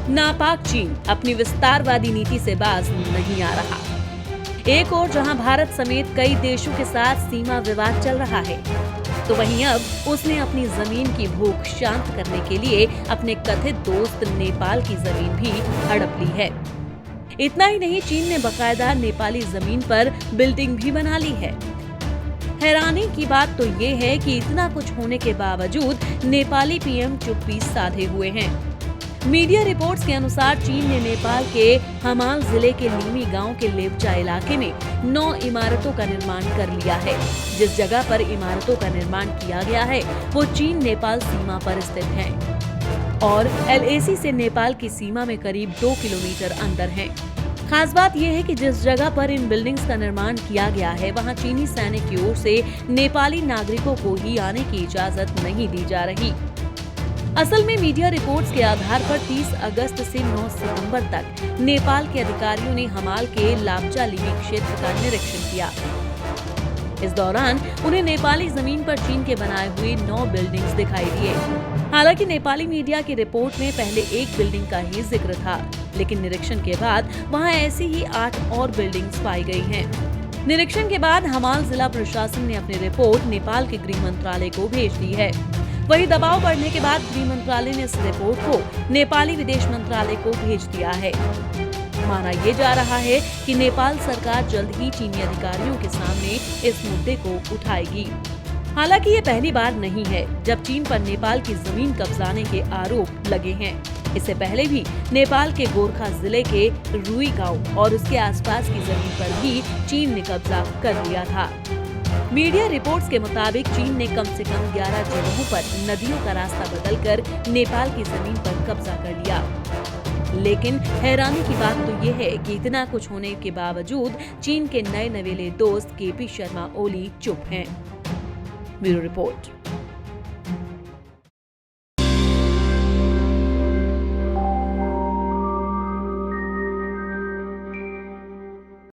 नापाक चीन अपनी विस्तारवादी नीति से बाज नहीं आ रहा। एक और जहां भारत समेत कई देशों के साथ सीमा विवाद चल रहा है, तो वहीं अब उसने अपनी जमीन की भूख शांत करने के लिए अपने कथित दोस्त नेपाल की जमीन भी हड़प ली है। इतना ही नहीं, चीन ने बकायदा नेपाली जमीन पर बिल्डिंग भी बना ली है। हैरानी की बात तो ये है कि इतना कुछ होने के बावजूद नेपाली पीएम चुप्पी साधे हुए हैं। मीडिया रिपोर्ट्स के अनुसार चीन ने नेपाल के हमाल जिले के नीमी गांव के लेप्चा इलाके में 9 इमारतों का निर्माण कर लिया है। जिस जगह पर इमारतों का निर्माण किया गया है वो चीन नेपाल सीमा पर स्थित है और LAC से नेपाल की सीमा में करीब 2 किलोमीटर अंदर है। खास बात यह है कि जिस जगह पर इन बिल्डिंग्स का निर्माण किया गया है वहां चीनी सैनिक की ओर से नेपाली नागरिकों को ही आने की इजाजत नहीं दी जा रही। असल में मीडिया रिपोर्ट्स के आधार पर 30 अगस्त से 9 सितंबर तक नेपाल के अधिकारियों ने हमाल के लाप्चा लिमी क्षेत्र का निरीक्षण किया। इस दौरान उन्हें नेपाली जमीन पर चीन के बनाए हुए 9 बिल्डिंग्स दिखाई दिए। हालांकि नेपाली मीडिया की रिपोर्ट में पहले एक बिल्डिंग का ही जिक्र था, लेकिन निरीक्षण के बाद वहां ऐसी ही 8 और बिल्डिंग्स पाई गई हैं। निरीक्षण के बाद हमाल जिला प्रशासन ने अपनी रिपोर्ट नेपाल के गृह मंत्रालय को भेज दी है। वही दबाव बढ़ने के बाद गृह मंत्रालय ने इस रिपोर्ट को नेपाली विदेश मंत्रालय को भेज दिया है। माना ये जा रहा है कि नेपाल सरकार जल्द ही चीनी अधिकारियों के सामने इस मुद्दे को उठाएगी। हालांकि ये पहली बार नहीं है जब चीन पर नेपाल की जमीन कब्जाने के आरोप लगे हैं। इससे पहले भी नेपाल के गोरखा जिले के रुई गांव और उसके आसपास की जमीन पर भी चीन ने कब्जा कर लिया था। मीडिया रिपोर्ट्स के मुताबिक चीन ने कम से कम 11 जगहों पर नदियों का रास्ता बदलकर नेपाल की जमीन पर कब्जा कर लिया। लेकिन हैरानी की बात तो ये है कि इतना कुछ होने के बावजूद चीन के नए नवेले दोस्त KP शर्मा ओली चुप हैं। Bureau report.